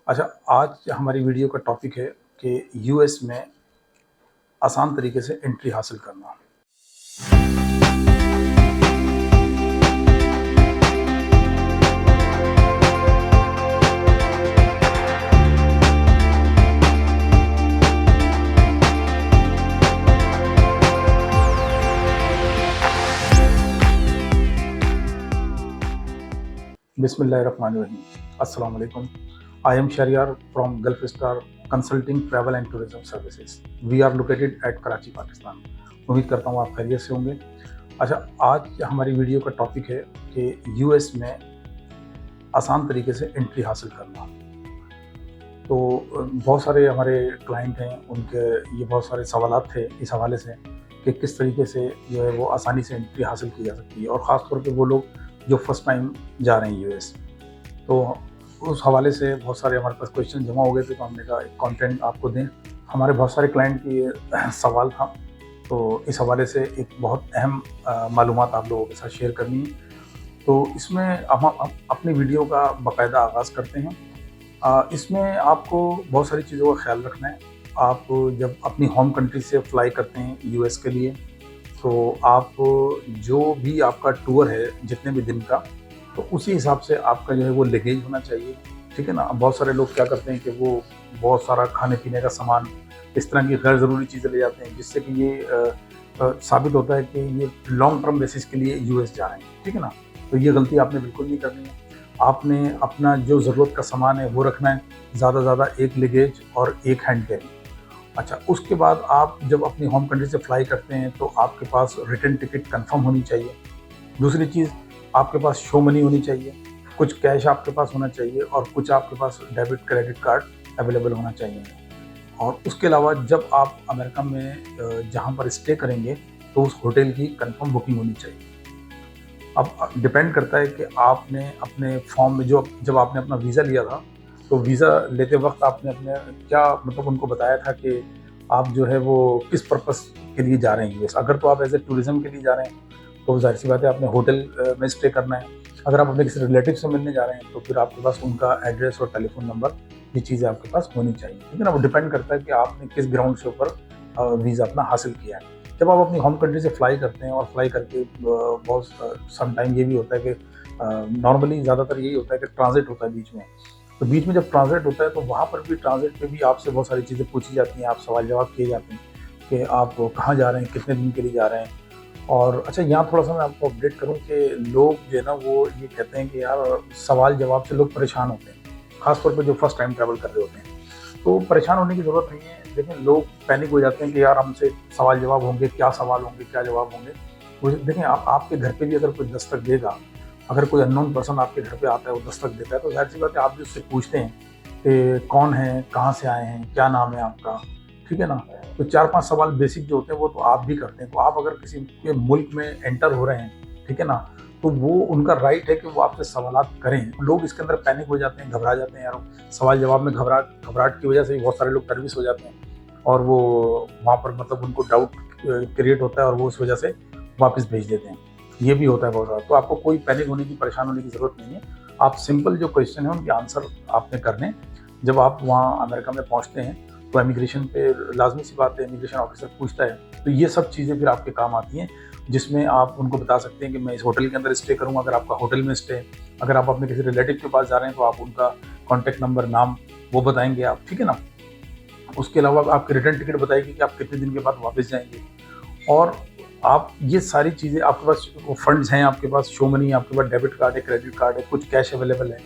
अच्छा, आज हमारी वीडियो का टॉपिक है कि यूएस में आसान तरीके से एंट्री हासिल करना। बिस्मिल्लाहिर्रहमानिर्रहीम। अस्सलाम वालेकुम। I am Shahriyar from Gulf Star Consulting Travel and Tourism Services. We are located at Karachi, Pakistan. उम्मीद करता हूँ आप खैरियत से होंगे। अच्छा, आज हमारी वीडियो का टॉपिक है कि यूएस में आसान तरीके से एंट्री हासिल करना। तो बहुत सारे हमारे क्लाइंट हैं, उनके ये बहुत सारे सवालात थे इस हवाले से कि किस तरीके से जो है वो आसानी से एंट्री हासिल की जा सकती है, और ख़ास तौर पे वो लोग जो फर्स्ट टाइम जा रहे हैं यूएस। तो उस हवाले से बहुत सारे हमारे पास क्वेश्चन जमा हो गए थे, तो हमने कहा एक कंटेंट आपको दें। हमारे बहुत सारे क्लाइंट की ये सवाल था, तो इस हवाले से एक बहुत अहम मालूमात आप लोगों के साथ शेयर करनी है। तो इसमें हम अपनी वीडियो का बाकायदा आगाज़ करते हैं। इसमें आपको बहुत सारी चीज़ों का ख्याल रखना है। आप जब अपनी होम कंट्री से फ़्लाई करते हैं यूएस के लिए, तो आप जो भी आपका टूर है जितने भी दिन का, तो उसी हिसाब से आपका जो है वो लगेज होना चाहिए, ठीक है ना। बहुत सारे लोग क्या करते हैं कि वो बहुत सारा खाने पीने का सामान, इस तरह की गैर ज़रूरी चीज़ें ले जाते हैं, जिससे कि ये साबित होता है कि ये लॉन्ग टर्म बेसिस के लिए यूएस जा रहे हैं, ठीक है ना। तो ये गलती आपने बिल्कुल नहीं करनी है। आपने अपना जो ज़रूरत का सामान है वो रखना है, ज़्यादा से ज़्यादा एक लगेज और एक हैंड कैरी। अच्छा, उसके बाद आप जब अपनी होम कंट्री से फ्लाई करते हैं तो आपके पास रिटर्न टिकट कंफर्म होनी चाहिए। दूसरी चीज़, आपके पास शो मनी होनी चाहिए, कुछ कैश आपके पास होना चाहिए, और कुछ आपके पास डेबिट क्रेडिट कार्ड अवेलेबल होना चाहिए। और उसके अलावा जब आप अमेरिका में जहाँ पर स्टे करेंगे तो उस होटल की कंफर्म बुकिंग होनी चाहिए। अब डिपेंड करता है कि आपने अपने फॉर्म में जब आपने अपना वीज़ा लिया था, तो वीज़ा लेते वक्त आपने अपने क्या मतलब उनको बताया था कि आप जो है वो किस पर्पस के लिए जा रहे हैं यूएस। अगर तो आप एज ए टूरिज़्म के लिए जा रहे हैं तो जाहिर सी बात है आपने होटल में स्टे करना है। अगर आप अपने किसी रिलेटिव से मिलने जा रहे हैं तो फिर आपके पास उनका एड्रेस और टेलीफोन नंबर, ये चीज़ें आपके पास होनी चाहिए, ठीक है ना। वो डिपेंड करता है कि आपने किस ग्राउंड से ऊपर वीज़ा अपना हासिल किया है। जब आप अपनी होम कंट्री से फ्लाई करते हैं और फ्लाई करके बहुत सम टाइम ये भी होता है कि नॉर्मली ज़्यादातर यही होता है कि ट्रांजिट होता है बीच में। तो बीच में जब ट्रांजिट होता है तो वहाँ पर भी, ट्रांजिट पे भी आपसे बहुत सारी चीज़ें पूछी जाती हैं, आप सवाल जवाब किए जाते हैं कि आप कहाँ जा रहे हैं, कितने दिन के लिए जा रहे हैं। और अच्छा, यहाँ थोड़ा-सा मैं आपको अपडेट करूँ कि लोग जो है ना वो ये कहते हैं कि यार सवाल जवाब से लोग परेशान होते हैं, ख़ास तौर पे जो फर्स्ट टाइम ट्रैवल कर रहे होते हैं। तो परेशान होने की ज़रूरत नहीं है, लेकिन लोग पैनिक हो जाते हैं कि यार हमसे सवाल जवाब होंगे, क्या सवाल होंगे, क्या जवाब होंगे। वो देखें, आपके घर पे भी अगर कोई दस्तक देगा, अगर कोई अननोन पर्सन आपके घर पे आता है, वो दस्तक देता है, तो ज़ाहिर-सी बात है आप भी उससे पूछते हैं कि कौन है, कहाँ से आए हैं, क्या नाम है आपका, ठीक है ना। तो 4-5 सवाल बेसिक जो होते हैं वो तो आप भी करते हैं। तो आप अगर किसी के मुल्क में एंटर हो रहे हैं, ठीक है ना, तो वो उनका राइट है कि वो आपसे सवालात करें। लोग इसके अंदर पैनिक हो जाते हैं, घबरा जाते हैं। यार सवाल जवाब में घबराहट की वजह से बहुत सारे लोग नर्वस हो जाते हैं, और वो वहाँ पर मतलब उनको डाउट क्रिएट होता है और वो उस वजह से वापस भेज देते हैं। ये भी होता है बहुत सारा। तो आपको कोई पैनिक होने की, परेशान होने की ज़रूरत नहीं है। आप सिंपल जो क्वेश्चन है उनके आंसर आपने करने। जब आप वहाँ अमेरिका में पहुँचते हैं तो इमिग्रेशन पे लाज़मी सी बात है, इमिग्रेशन ऑफिसर पूछता है। तो ये सब चीज़ें फिर आपके काम आती हैं, जिसमें आप उनको बता सकते हैं कि मैं इस होटल के अंदर स्टे करूँगा, अगर आपका होटल में स्टे है। अगर आप अपने किसी रिलेटिव के पास जा रहे हैं तो आप उनका कॉन्टैक्ट नंबर, नाम वो बताएँगे आप, ठीक है ना। उसके अलावा आपकी रिटर्न टिकट बताएगी कि आप कितने दिन के बाद वापस जाएँगे। और आप ये सारी चीज़ें, आपके पास वो फंड्स हैं, आपके पास शो मनी है, आपके पास डेबिट कार्ड है, क्रेडिट कार्ड है, कुछ कैश अवेलेबल है।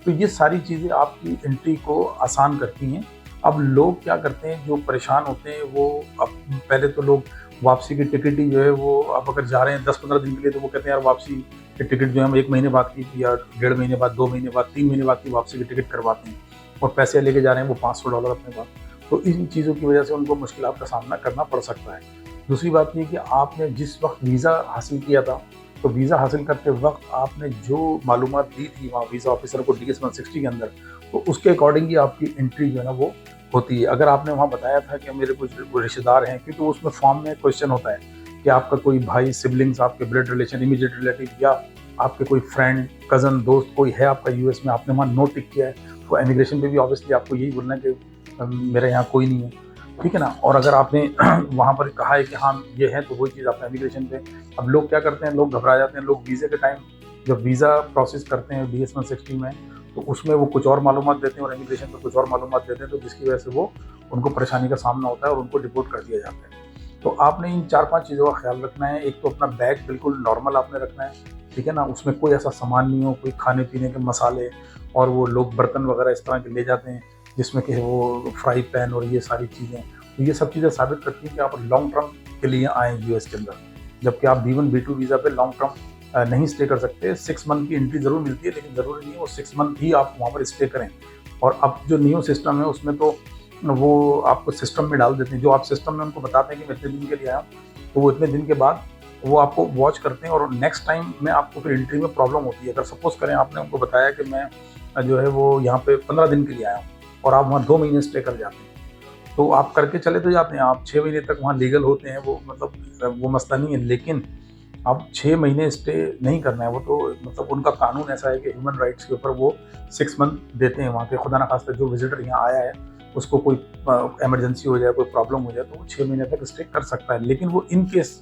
तो ये सारी चीज़ें आपकी एंट्री को आसान करती हैं। अब लोग क्या करते हैं, जो परेशान होते हैं वो अब पहले तो लोग वापसी की टिकट ही जो है वो, आप अगर जा रहे हैं 10-15 दिन के लिए, तो वो कहते हैं यार वापसी की टिकट जो है हम 1 महीने बाद की, या 1.5 महीने बाद, 2 महीने बाद, 3 महीने बाद की वापसी की टिकट करवाते हैं, और पैसे लेके जा रहे हैं वो $500 अपने पास। तो इन चीज़ों की वजह से उनको मुश्किलात का सामना करना पड़ सकता है। दूसरी बात ये कि आपने जिस वक्त वीज़ा हासिल किया था, तो वीज़ा हासिल करते वक्त आपने जो मालूमात दी थी वहाँ वीज़ा ऑफिसर को DS 160 के अंदर, तो उसके अकॉर्डिंग ही आपकी एंट्री जो है ना वो होती है। अगर आपने वहाँ बताया था कि मेरे कुछ रिश्तेदार हैं, क्योंकि उसमें फॉर्म में क्वेश्चन होता है कि आपका कोई भाई, सिबलिंग्स, आपके ब्लड रिलेशन, इमीडिएट रिलेटिव, या आपके कोई फ्रेंड, कज़न, दोस्त कोई है आपका यूएस में, आपने वहाँ नो टिक किया है, तो इमिग्रेशन पे भी ऑब्वियसली आपको यही बोलना है कि मेरे यहाँ कोई नहीं है, ठीक है ना। और अगर आपने वहाँ पर कहा है कि हाँ ये है, तो वही चीज़ आपने इमिग्रेशन पे, अब लोग क्या करते हैं, लोग घबरा जाते हैं। लोग वीज़े के टाइम जब वीज़ा प्रोसेस करते हैं BS 160 में, तो उसमें वो कुछ और मालूमात देते हैं और इमिग्रेशन पे कुछ और मालूमात देते हैं, तो जिसकी वजह से वो उनको परेशानी का सामना होता है और उनको डिपोर्ट कर दिया जाता है। तो आपने इन 4-5 चीज़ों का ख्याल रखना है। एक तो अपना बैग बिल्कुल नॉर्मल आपने रखना है, ठीक है ना, उसमें कोई ऐसा सामान नहीं हो, कोई खाने पीने के मसाले, और वो लोग बर्तन वगैरह इस तरह के ले जाते हैं जिसमें कि वो फ्राई पैन और ये सारी चीज़ें, तो ये सब चीज़ें साबित करती हैं कि आप लॉन्ग टर्म के लिए आएँ US के अंदर, जबकि आप B1 B2 वीज़ा पे लॉन्ग टर्म नहीं स्टे कर सकते। 6 मंथ की एंट्री ज़रूर मिलती है, लेकिन ज़रूरी नहीं है वो 6 मंथ ही आप वहाँ पर स्टे करें। और अब जो न्यू सिस्टम है उसमें तो वो आपको सिस्टम में डाल देते हैं, जो आप सिस्टम में उनको बताते हैं कि मैं इतने दिन के लिए आया हूँ, तो वो इतने दिन के बाद वो आपको वॉच करते हैं और नेक्स्ट टाइम में आपको फिर एंट्री में प्रॉब्लम होती है। अगर सपोज़ करें आपने उनको बताया कि मैं जो है वो यहाँ पे 15 दिन के लिए आया हूँ और आप वहाँ 2 महीने स्टे कर जाते हैं, तो आप करके चले तो जाते हैं, आप 6 महीने तक वहाँ लीगल होते हैं, वो मतलब वो मसला नहीं है। लेकिन अब 6 महीने स्टे नहीं करना है, वो तो मतलब उनका कानून ऐसा है कि ह्यूमन राइट्स के ऊपर वो 6 मंथ देते हैं वहाँ के। खुदा न खास्ता जो विजिटर यहाँ आया है उसको कोई इमरजेंसी हो जाए, कोई प्रॉब्लम हो जाए, तो वो 6 महीने तक स्टे कर सकता है, लेकिन वो इन केस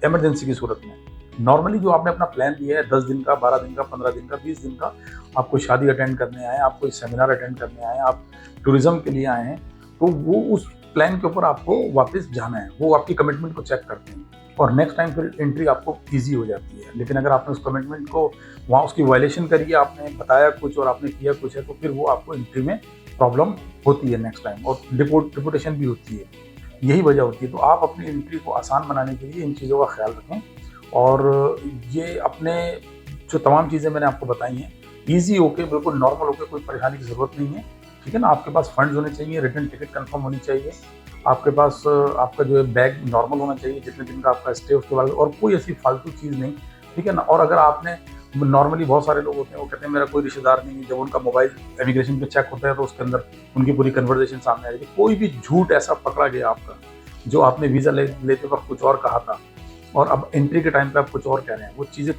इमरजेंसी की सूरत में। नॉर्मली जो आपने अपना प्लान दिया है 10 दिन का, 12 दिन का, 15 दिन का, 20 दिन का, आप कोई शादी अटेंड करने आए हैं, आप कोई सेमिनार अटेंड करने आए हैं, आप टूरिज्म के लिए आए हैं, तो वो उस प्लान के ऊपर आपको वापस जाना है। वो आपकी कमिटमेंट को चेक करते हैं और नेक्स्ट टाइम फिर एंट्री आपको ईजी हो जाती है। लेकिन अगर आपने उस कमिटमेंट को वहाँ उसकी वायलेशन करी है, आपने बताया कुछ और आपने किया कुछ है, तो फिर वो आपको एंट्री में प्रॉब्लम होती है नेक्स्ट टाइम, और डिपोर्टेशन भी होती है। यही वजह होती है। तो आप अपनी एंट्री को आसान बनाने के लिए इन चीज़ों का ख्याल रखें, और ये अपने जो तमाम चीज़ें मैंने आपको बताई हैं, ईजी होके, बिल्कुल नॉर्मल होके, कोई परेशानी की ज़रूरत नहीं है, ठीक है ना। आपके पास फंड्स होने चाहिए, रिटर्न टिकट कंफर्म होनी चाहिए, आपके पास आपका जो है बैग नॉर्मल होना चाहिए, जितने दिन का आपका स्टे उसके बाद, और कोई ऐसी फालतू चीज़ नहीं, ठीक है ना। और अगर आपने नॉर्मली, बहुत सारे लोग होते हैं वो कहते हैं मेरा कोई रिश्तेदार नहीं है, जब उनका मोबाइल इमिग्रेशन पे चेक होता है तो उसके अंदर उनकी पूरी कन्वर्सेशन सामने आ जाएगी। कोई भी झूठ ऐसा पकड़ा गया आपका, जो आपने वीज़ा लेते वक्त कुछ और कहा था और अब एंट्री के टाइम पे आप कुछ और कह रहे हैं, वो चीज़ें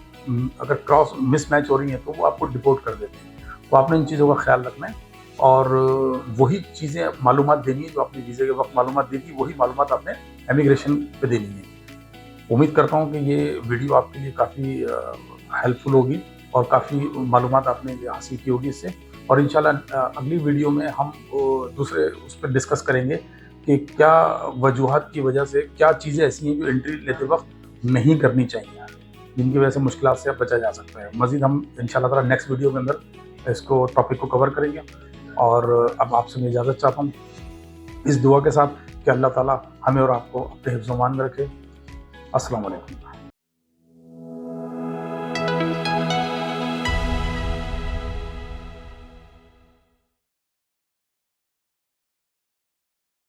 अगर क्रॉस मिसमैच हो रही हैं तो वो आपको डिपोर्ट कर देते हैं। तो आपने इन चीज़ों का ख्याल रखना है और वही चीज़ें मालूमात देनी है जो आपने वीज़े के वक्त मालूमात दी थी, वही मालूमात आपने इमिग्रेशन पे देनी है। उम्मीद करता हूँ कि ये वीडियो आपके लिए काफ़ी हेल्पफुल होगी और काफ़ी मालूमात आपने हासिल की होगी इससे। और इंशाल्लाह अगली वीडियो में हम दूसरे उस पर डिस्कस करेंगे कि क्या वजूहात की वजह से, क्या चीज़ें ऐसी हैं जो एंट्री लेते वक्त नहीं करनी चाहिए, जिनकी वजह से मुश्किलात से बचा जा सकता है। मज़ीद हम इंशाल्लाह ताला नेक्स्ट वीडियो के अंदर इसको टॉपिक को कवर करेंगे। और अब आपसे मैं इजाज़त चाहता हूँ इस दुआ के साथ कि अल्लाह ताला हमें और आपको अपने हिफ्ज़-ओ-मान में रखे। अस्सलाम वालेकुम।